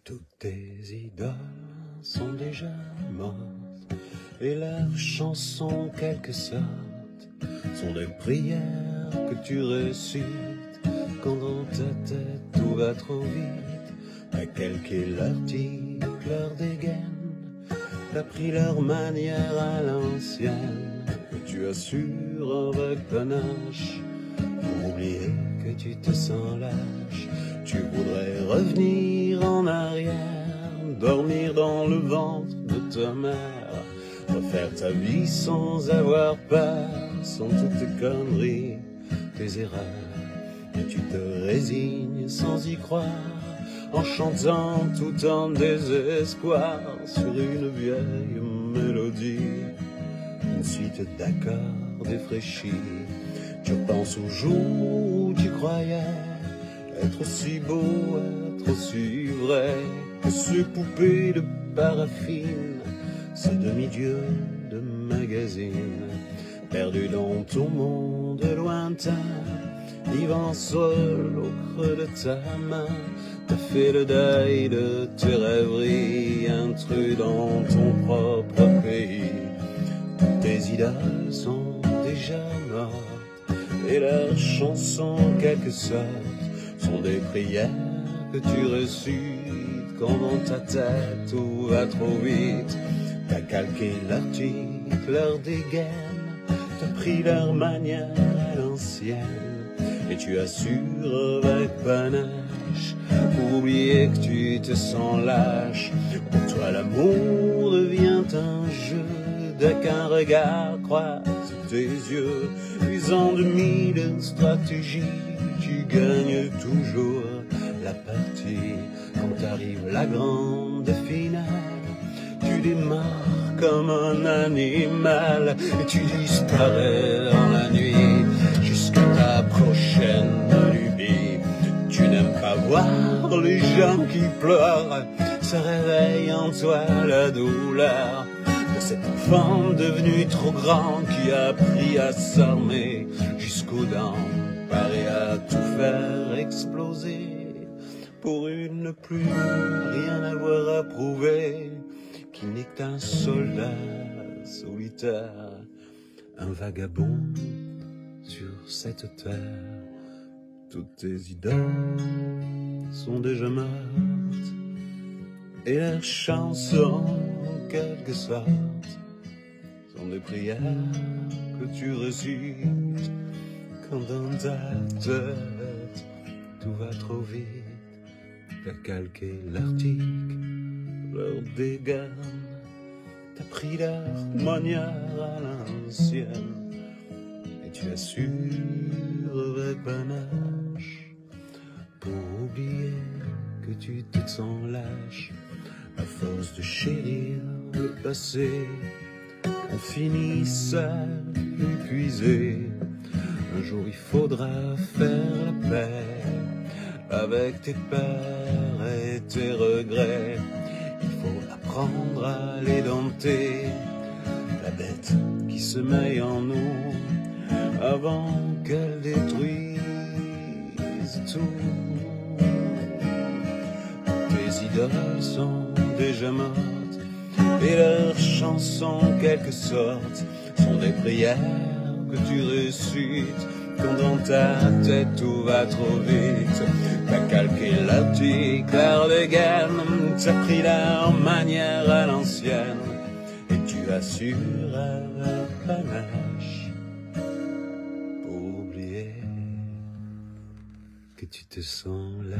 Toutes tes idoles sont déjà mortes et leurs chansons, quelque sorte, sont des prières que tu récites quand dans ta tête tout va trop vite. T'as calqué l'article, leur dégaine, t'as pris leur manière à l'ancienne, que tu assures avec panache pour oublier que tu te sens lâche. Tu voudrais revenir en arrière, dormir dans le ventre de ta mère, refaire ta vie sans avoir peur, sans toutes tes conneries, tes erreurs. Et tu te résignes sans y croire, en chantant tout en désespoir sur une vieille mélodie, une suite d'accords défraîchis. Tu penses au jour où tu croyais être aussi beau, être aussi vrai que ces poupées de paraffine, ces demi-dieux de magazine, perdus dans ton monde lointain, vivant seul au creux de ta main. T'as fait le deuil de tes rêveries, intrus dans ton propre pays. Toutes tes idoles sont déjà mortes et leurs chansons, quelque sorte, sont des prières que tu récites quand dans ta tête tout va trop vite. T'as calqué l'article, leur dégaine, t'as pris leur manière à l'ancienne, et tu assures avec panache pour oublier que tu te sens lâche. Pour toi l'amour devient un jeu, dès qu'un regard croise tes yeux, usant de mille stratégies, tu gagnes toujours la partie. Quand arrive la grande finale, tu démarres comme un animal et tu disparais dans la nuit jusqu'à ta prochaine lubie. Tu n'aimes pas voir les gens qui pleurent, ça réveille en toi la douleur de cet enfant devenu trop grand qui a appris à s'armer jusqu'aux dents, paré à tout faire exploser pour une ne plus rien avoir à prouver, qui n'est qu'un soldat solitaire, un vagabond sur cette terre. Toutes tes idoles sont déjà mortes et leurs chansons, en quelque sorte, sont des prières que tu récites quand dans ta tête tout va trop vite. T'as calqué l'article, leur dégaine, t'as pris leur manière à l'ancienne, et tu assures avec panache pour oublier que tu te sens lâche. À force de chérir le passé, on finit seul, épuisé. Un jour il faudra faire la paix avec tes peurs et tes regrets. Il faut apprendre à les dompter, la bête qui sommeille en nous, avant qu'elle détruise tout. Tes idoles sont déjà mortes et leurs chansons, quelque sorte, sont des prières que tu récites quand dans ta tête tout va trop vite. T'as calqué l'article, leur dégaine, t'as pris leur manière à l'ancienne, et tu assures avec panache pour oublier que tu te sens là.